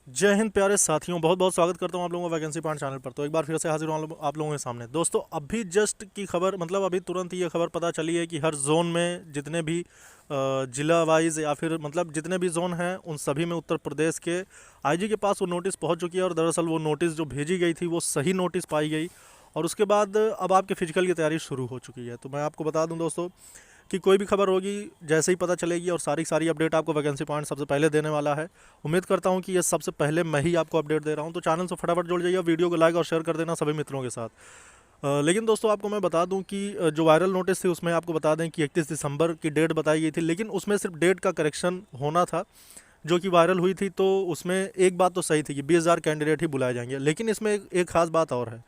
जय हिंद प्यारे साथियों, बहुत बहुत स्वागत करता हूं आप लोगों का वैकेंसी पॉइंट चैनल पर। तो एक बार फिर से हाजिर हूं आप लोगों के सामने। दोस्तों, अभी जस्ट की खबर, मतलब अभी तुरंत ये खबर पता चली है कि हर जोन में जितने भी जिला वाइज या फिर मतलब जितने भी जोन हैं उन सभी में उत्तर प्रदेश के आईजी के पास वो नोटिस पहुंच चुकी है। और दरअसल वो नोटिस जो भेजी गई थी वो सही नोटिस पाई गई, और उसके बाद अब आपके फिजिकल की तैयारी शुरू हो चुकी है। तो मैं आपको बता दूं दोस्तों कि कोई भी खबर होगी जैसे ही पता चलेगी, और सारी सारी अपडेट आपको वैकेंसी पॉइंट सबसे पहले देने वाला है। उम्मीद करता हूं कि ये सबसे पहले मैं ही आपको अपडेट दे रहा हूं। तो चैनल से फटाफट जुड़ जाइए, वीडियो को लाइक और शेयर कर देना सभी मित्रों के साथ। लेकिन दोस्तों, आपको मैं बता दूं कि जो वायरल नोटिस थी उसमें आपको बता दें कि 31 दिसंबर की डेट बताई गई थी, लेकिन उसमें सिर्फ डेट का करेक्शन होना था जो कि वायरल हुई थी। तो उसमें एक बात तो सही थी कि 20,000 कैंडिडेट ही बुलाए जाएंगे, लेकिन इसमें एक खास बात और है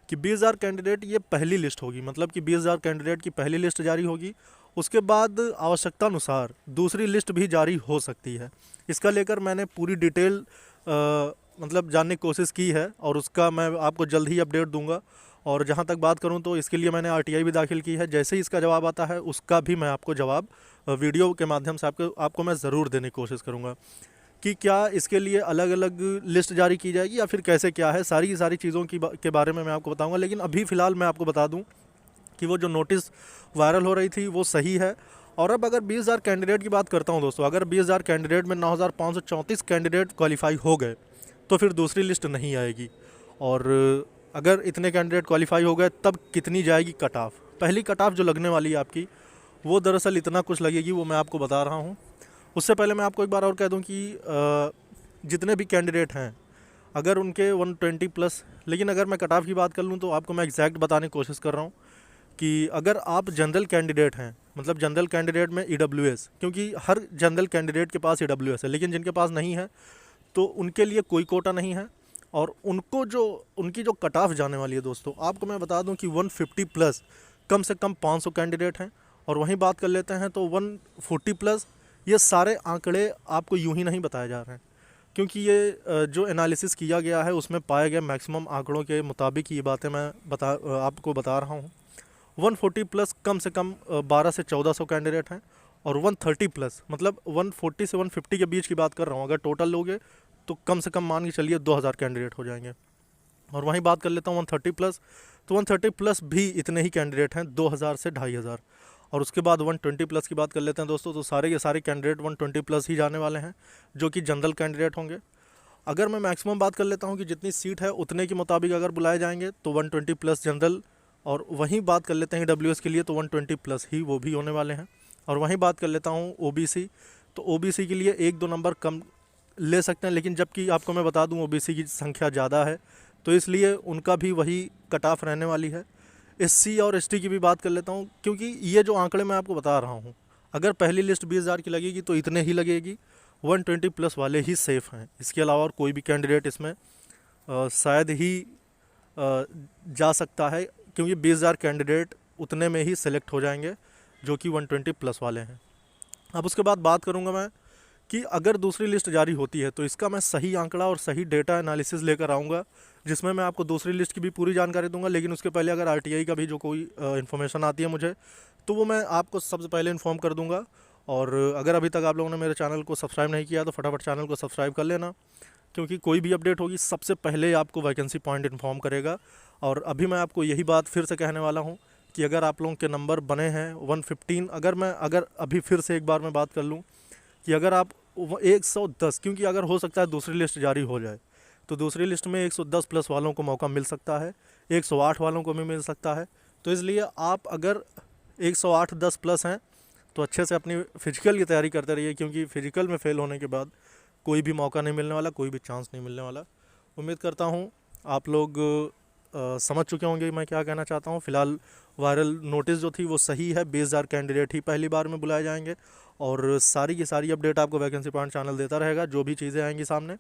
कि 20,000 कैंडिडेट ये पहली लिस्ट होगी। मतलब कि 20,000 कैंडिडेट की पहली लिस्ट जारी होगी, उसके बाद आवश्यकता अनुसार दूसरी लिस्ट भी जारी हो सकती है। इसका लेकर मैंने पूरी डिटेल मतलब जानने की कोशिश की है, और उसका मैं आपको जल्द ही अपडेट दूंगा। और जहां तक बात करूं तो इसके लिए मैंने आरटीआई भी दाखिल की है। जैसे ही इसका जवाब आता है उसका भी मैं आपको जवाब वीडियो के माध्यम से आपको मैं ज़रूर देने की कोशिश करूँगा कि क्या इसके लिए अलग अलग लिस्ट जारी की जाएगी या फिर कैसे क्या है। सारी की सारी चीज़ों के बारे में मैं आपको बताऊंगा। लेकिन अभी फ़िलहाल मैं आपको बता दूं कि वो जो नोटिस वायरल हो रही थी वो सही है। और अब अगर 20,000 कैंडिडेट की बात करता हूं दोस्तों, अगर 20,000 कैंडिडेट में 9,534 कैंडिडेट क्वालिफाई हो गए तो फिर दूसरी लिस्ट नहीं आएगी। और अगर इतने कैंडिडेट क्वालिफाई हो गए तब कितनी जाएगी कट ऑफ। पहली कट ऑफ जो लगने वाली है आपकी, वो दरअसल इतना कुछ लगेगी, वो मैं आपको बता रहा हूँ। उससे पहले मैं आपको एक बार और कह दूं कि जितने भी कैंडिडेट हैं अगर उनके 120 प्लस, लेकिन अगर मैं कट ऑफ की बात कर लूँ तो आपको मैं एग्जैक्ट बताने की कोशिश कर रहा हूँ कि अगर आप जनरल कैंडिडेट हैं, मतलब जनरल कैंडिडेट में ईडब्ल्यूएस, क्योंकि हर जनरल कैंडिडेट के पास ईडब्ल्यूएस है, लेकिन जिनके पास नहीं है तो उनके लिए कोई कोटा नहीं है। और उनको जो उनकी जो कट ऑफ जाने वाली है दोस्तों, आपको मैं बता दूं कि 150 प्लस कम से कम 500 कैंडिडेट हैं। और वहीं बात कर लेते हैं तो 140 प्लस, ये सारे आंकड़े आपको यूं ही नहीं बताए जा रहे हैं, क्योंकि ये जो एनालिसिस किया गया है उसमें पाए गए मैक्सिमम आंकड़ों के मुताबिक ये बातें मैं आपको बता रहा हूँ। 140 प्लस कम से कम 12 से 1400 कैंडिडेट हैं। और 130 प्लस मतलब 140 से 150 के बीच की बात कर रहा हूँ। अगर टोटल लोगे तो कम से कम मान के चलिए 2,000 कैंडिडेट हो जाएंगे। और वहीं बात कर लेता हूँ 130 प्लस, तो 130 प्लस भी इतने ही कैंडिडेट हैं, 2,000 से 2,500। और उसके बाद 120 प्लस की बात कर लेते हैं दोस्तों, तो सारे के सारे कैंडिडेट 120 प्लस ही जाने वाले हैं, जो कि जनरल कैंडिडेट होंगे। अगर मैं मैक्सिमम बात कर लेता हूँ कि जितनी सीट है उतने के मुताबिक अगर बुलाए जाएंगे तो 120 प्लस जनरल। और वहीं बात कर लेते हैं डब्ल्यू के लिए, तो 120 प्लस ही वो भी होने वाले हैं। और वहीं बात कर लेता हूँ ओबीसी, तो ओबीसी के लिए एक दो नंबर कम ले सकते हैं, लेकिन जबकि आपको मैं बता दूं ओबीसी की संख्या ज़्यादा है, तो इसलिए उनका भी वही कट ऑफ रहने वाली है। एससी और एसटी की भी बात कर लेता हूं, क्योंकि ये जो आंकड़े मैं आपको बता रहा हूं, अगर पहली लिस्ट 20,000 की लगेगी तो इतने ही लगेगी। 120 प्लस वाले ही सेफ़ हैं, इसके अलावा और कोई भी कैंडिडेट इसमें शायद ही जा सकता है, क्योंकि 20,000 कैंडिडेट उतने में ही सेलेक्ट हो जाएंगे जो कि 120 प्लस वाले हैं। अब उसके बाद बात करूंगा मैं कि अगर दूसरी लिस्ट जारी होती है तो इसका मैं सही आंकड़ा और सही डेटा एनालिसिस लेकर आऊँगा, जिसमें मैं आपको दूसरी लिस्ट की भी पूरी जानकारी दूंगा। लेकिन उसके पहले अगर आरटीआई का भी जो कोई इन्फॉर्मेशन आती है मुझे, तो वो मैं आपको सबसे पहले इन्फॉर्म कर दूंगा। और अगर अभी तक आप लोगों ने मेरे चैनल को सब्सक्राइब नहीं किया तो फटाफट चैनल को सब्सक्राइब कर लेना, क्योंकि कोई भी अपडेट होगी सबसे पहले आपको वैकेंसी पॉइंट इन्फॉर्म करेगा। और अभी मैं आपको यही बात फिर से कहने वाला हूँ कि अगर आप लोगों के नंबर बने हैं 115, अगर अभी फिर से एक बार मैं बात कर लूँ कि अगर आप 110, क्योंकि अगर हो सकता है दूसरी लिस्ट जारी हो जाए तो दूसरी लिस्ट में 110 प्लस वालों को मौका मिल सकता है, 108 वालों को भी मिल सकता है। तो इसलिए आप अगर 108 10 प्लस हैं तो अच्छे से अपनी फिजिकल की तैयारी करते रहिए, क्योंकि फिजिकल में फेल होने के बाद कोई भी मौका नहीं मिलने वाला, कोई भी चांस नहीं मिलने वाला। उम्मीद करता हूँ आप लोग समझ चुके होंगे मैं क्या कहना चाहता हूँ। फिलहाल वायरल नोटिस जो थी वो सही है, 20,000 कैंडिडेट ही पहली बार में बुलाए जाएंगे। और सारी की सारी अपडेट आपको वैकेंसी पॉइंट चैनल देता रहेगा, जो भी चीज़ें आएंगी सामने।